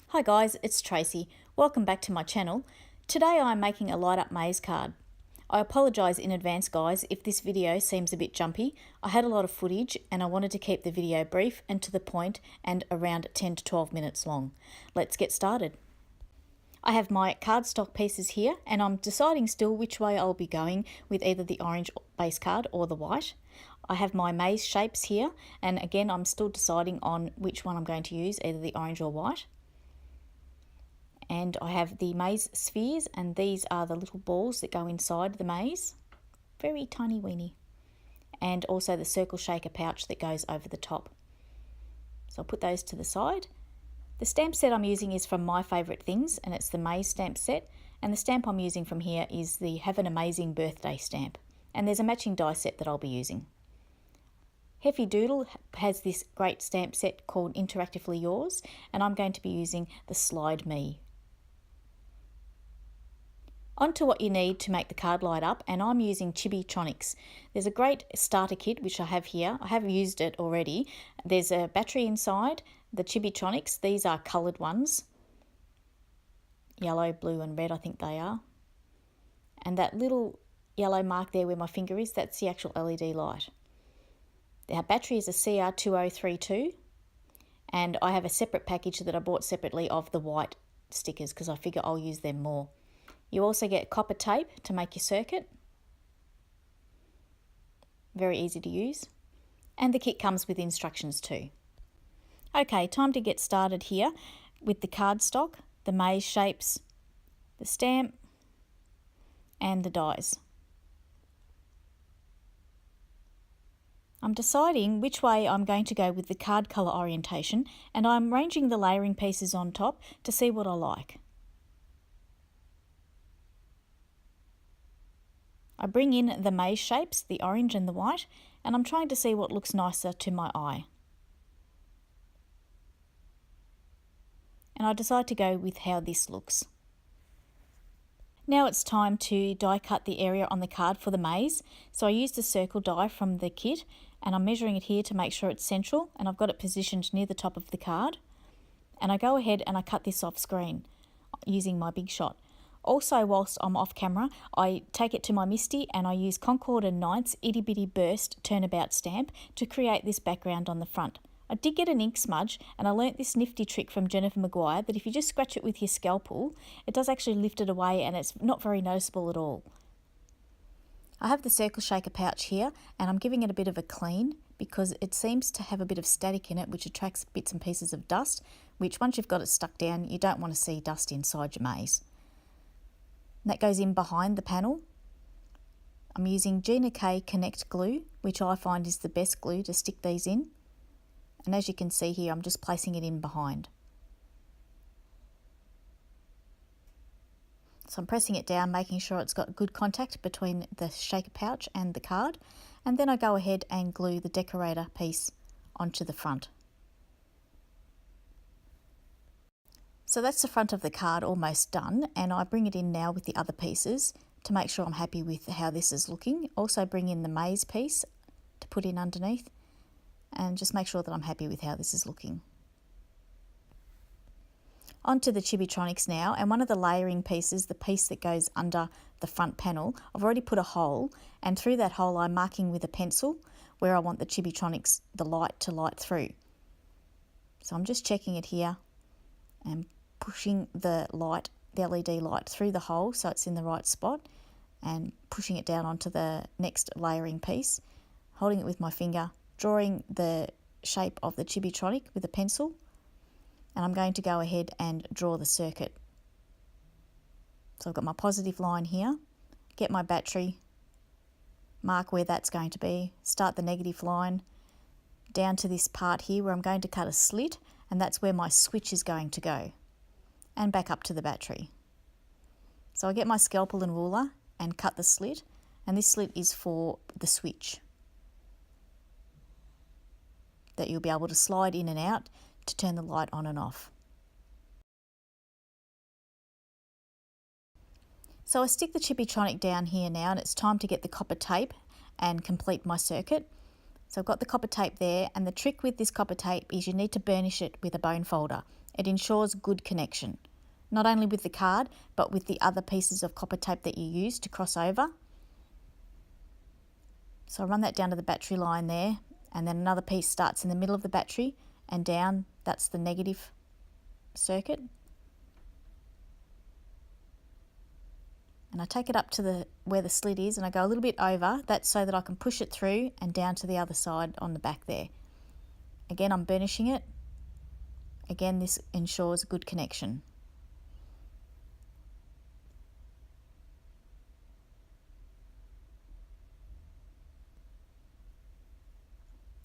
Hi guys, it's Tracy. Welcome back to my channel. Today I'm making a light up maze card. I apologise in advance guys if this video seems a bit jumpy. I had a lot of footage and I wanted to keep the video brief and to the point and around 10 to 12 minutes long. Let's get started. I have my cardstock pieces here and I'm deciding still which way I'll be going with either the orange base card or the white. I have my maze shapes here and again I'm still deciding on which one I'm going to use, either the orange or white. And I have the maze spheres, and these are the little balls that go inside the maze. Very tiny weeny. And also the circle shaker pouch that goes over the top. So I'll put those to the side. The stamp set I'm using is from My Favourite Things, and it's the maze stamp set. And the stamp I'm using from here is the Have an Amazing Birthday stamp. And there's a matching die set that I'll be using. Heffy Doodle has this great stamp set called Interactively Yours, and I'm going to be using the Slide Me. On to what you need to make the card light up, and I'm using Chibitronics. There's a great starter kit which I have here. I have used it already. There's a battery inside, the Chibitronics. These are coloured ones. Yellow, blue and red I think they are. And that little yellow mark there where my finger is, that's the actual LED light. Our battery is a CR2032, and I have a separate package that I bought separately of the white stickers because I figure I'll use them more. You also get copper tape to make your circuit. Very easy to use. And the kit comes with instructions too. Okay, time to get started here with the cardstock, the maze shapes, the stamp and the dies. I'm deciding which way I'm going to go with the card colour orientation, and I'm arranging the layering pieces on top to see what I like. I bring in the maze shapes, the orange and the white, and I'm trying to see what looks nicer to my eye. And I decide to go with how this looks. Now it's time to die cut the area on the card for the maze. So I used the circle die from the kit, and I'm measuring it here to make sure it's central, and I've got it positioned near the top of the card. And I go ahead and I cut this off screen using my Big Shot. Also, whilst I'm off camera, I take it to my Misty and I use Concord and Knight's Itty Bitty Burst Turnabout stamp to create this background on the front. I did get an ink smudge, and I learnt this nifty trick from Jennifer Maguire that if you just scratch it with your scalpel, it does actually lift it away and it's not very noticeable at all. I have the circle shaker pouch here and I'm giving it a bit of a clean because it seems to have a bit of static in it which attracts bits and pieces of dust, which once you've got it stuck down, you don't want to see dust inside your maze. That goes in behind the panel. I'm using Gina K Connect glue, which I find is the best glue to stick these in. And as you can see here, I'm just placing it in behind. So I'm pressing it down, making sure it's got good contact between the shaker pouch and the card. And then I go ahead and glue the decorator piece onto the front. So that's the front of the card almost done, and I bring it in now with the other pieces to make sure I'm happy with how this is looking. Also bring in the maze piece to put in underneath and just make sure that I'm happy with how this is looking. Onto the Chibitronics now, and one of the layering pieces, the piece that goes under the front panel, I've already put a hole, and through that hole I'm marking with a pencil where I want the Chibitronics, the light to light through. So I'm just checking it here and pushing the light, the LED light through the hole so it's in the right spot, and pushing it down onto the next layering piece, holding it with my finger, drawing the shape of the Chibitronic with a pencil, and I'm going to go ahead and draw the circuit. So I've got my positive line here, get my battery, mark where that's going to be, start the negative line, down to this part here where I'm going to cut a slit, and that's where my switch is going to go, and back up to the battery. So I get my scalpel and ruler and cut the slit, and this slit is for the switch that you'll be able to slide in and out to turn the light on and off. So I stick the Chibitronic down here now, and it's time to get the copper tape and complete my circuit. So I've got the copper tape there, and the trick with this copper tape is you need to burnish it with a bone folder. It ensures good connection, not only with the card, but with the other pieces of copper tape that you use to cross over. So I run that down to the battery line there, and then another piece starts in the middle of the battery and down, that's the negative circuit. And I take it up to where the slit is, and I go a little bit over, that's so that I can push it through and down to the other side on the back there. Again, I'm burnishing it. Again, this ensures good connection.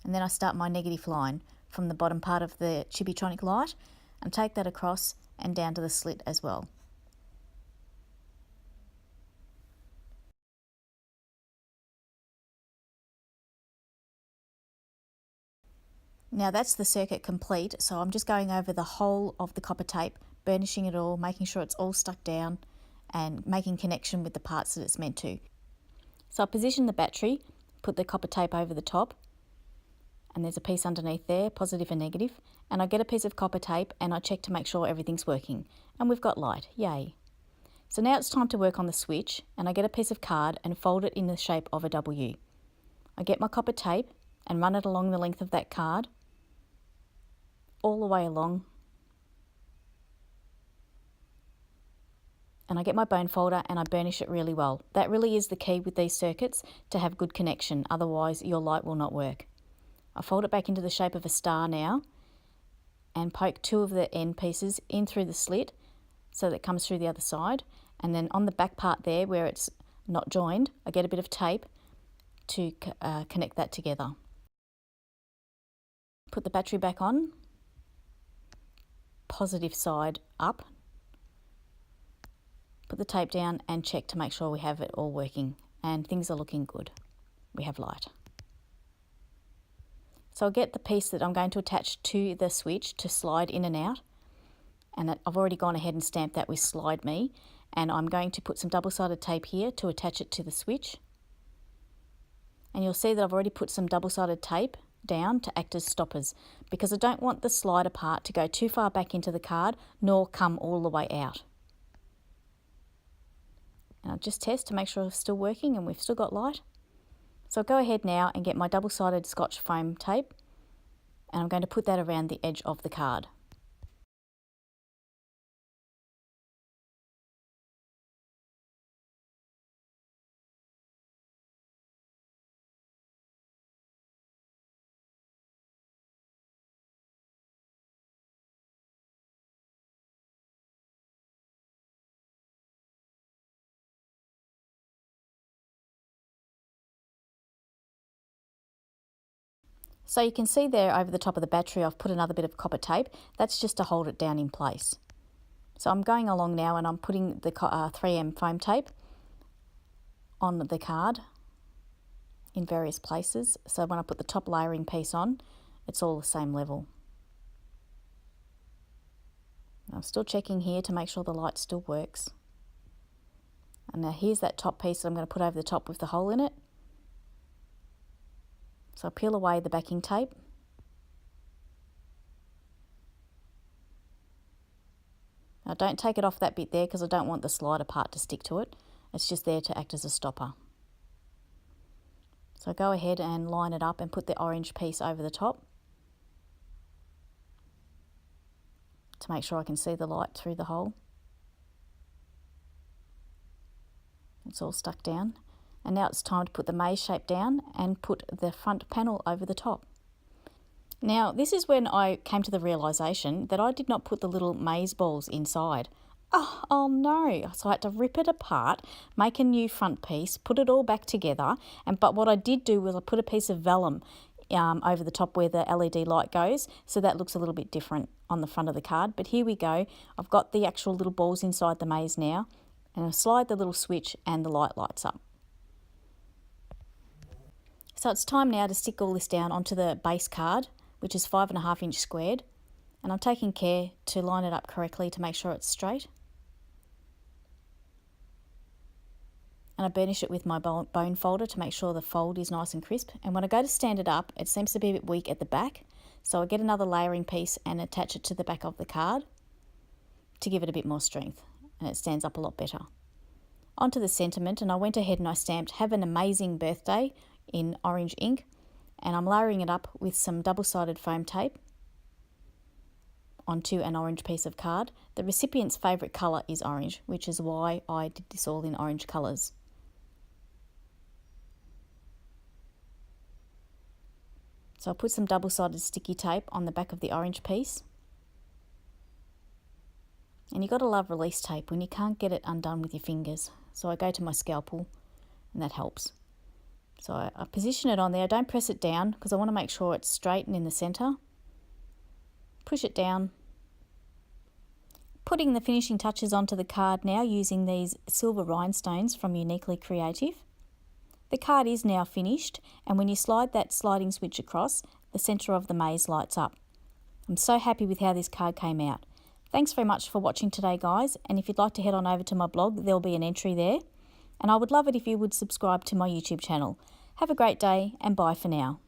And then I start my negative line from the bottom part of the chibitronic light and take that across and down to the slit as well. Now that's the circuit complete, so I'm just going over the whole of the copper tape, burnishing it all, making sure it's all stuck down and making connection with the parts that it's meant to. So I position the battery, put the copper tape over the top, and there's a piece underneath there, positive and negative, and I get a piece of copper tape and I check to make sure everything's working. And we've got light, yay. So now it's time to work on the switch, and I get a piece of card and fold it in the shape of a W. I get my copper tape and run it along the length of that card, all the way along, and I get my bone folder and I burnish it really well. That really is the key with these circuits, to have good connection, otherwise your light will not work. I fold it back into the shape of a star now and poke two of the end pieces in through the slit so that it comes through the other side, and then on the back part there where it's not joined, I get a bit of tape to connect that together. Put the battery back on, positive side up, put the tape down and check to make sure we have it all working, and things are looking good. We have light. So I'll get the piece that I'm going to attach to the switch to slide in and out, and I've already gone ahead and stamped that with Slide Me, and I'm going to put some double-sided tape here to attach it to the switch. And you'll see that I've already put some double-sided tape down to act as stoppers, because I don't want the slider part to go too far back into the card nor come all the way out. And I'll just test to make sure it's still working and we've still got light. So I'll go ahead now and get my double-sided Scotch foam tape, and I'm going to put that around the edge of the card. So you can see there over the top of the battery I've put another bit of copper tape. That's just to hold it down in place. So I'm going along now and I'm putting the 3M foam tape on the card in various places. So when I put the top layering piece on, it's all the same level. I'm still checking here to make sure the light still works. And now here's that top piece that I'm going to put over the top with the hole in it. So I peel away the backing tape. Now don't take it off that bit there because I don't want the slider part to stick to it. It's just there to act as a stopper. So go ahead and line it up and put the orange piece over the top to make sure I can see the light through the hole. It's all stuck down. And now it's time to put the maze shape down and put the front panel over the top. Now this is when I came to the realisation that I did not put the little maze balls inside. Oh no, so I had to rip it apart, make a new front piece, put it all back together, but what I did do was I put a piece of vellum over the top where the LED light goes, so that looks a little bit different on the front of the card. But here we go, I've got the actual little balls inside the maze now, and I slide the little switch and the light lights up. So it's time now to stick all this down onto the base card, which is 5.5 inch squared, and I'm taking care to line it up correctly to make sure it's straight. And I burnish it with my bone folder to make sure the fold is nice and crisp. And when I go to stand it up, it seems to be a bit weak at the back, So I get another layering piece and attach it to the back of the card to give it a bit more strength, and it stands up a lot better. Onto the sentiment, and I went ahead and I stamped "Have an amazing birthday" in orange ink, and I'm layering it up with some double-sided foam tape onto an orange piece of card. The recipient's favourite colour is orange, which is why I did this all in orange colours. So I'll put some double-sided sticky tape on the back of the orange piece. And you've got to love release tape when you can't get it undone with your fingers. So I go to my scalpel, and that helps. So I position it on there. I don't press it down because I want to make sure it's straight and in the centre. Push it down. Putting the finishing touches onto the card now using these silver rhinestones from Uniquely Creative. The card is now finished, and when you slide that sliding switch across, the centre of the maze lights up. I'm so happy with how this card came out. Thanks very much for watching today, guys, and if you'd like to head on over to my blog, there'll be an entry there. And I would love it if you would subscribe to my YouTube channel. Have a great day, and bye for now.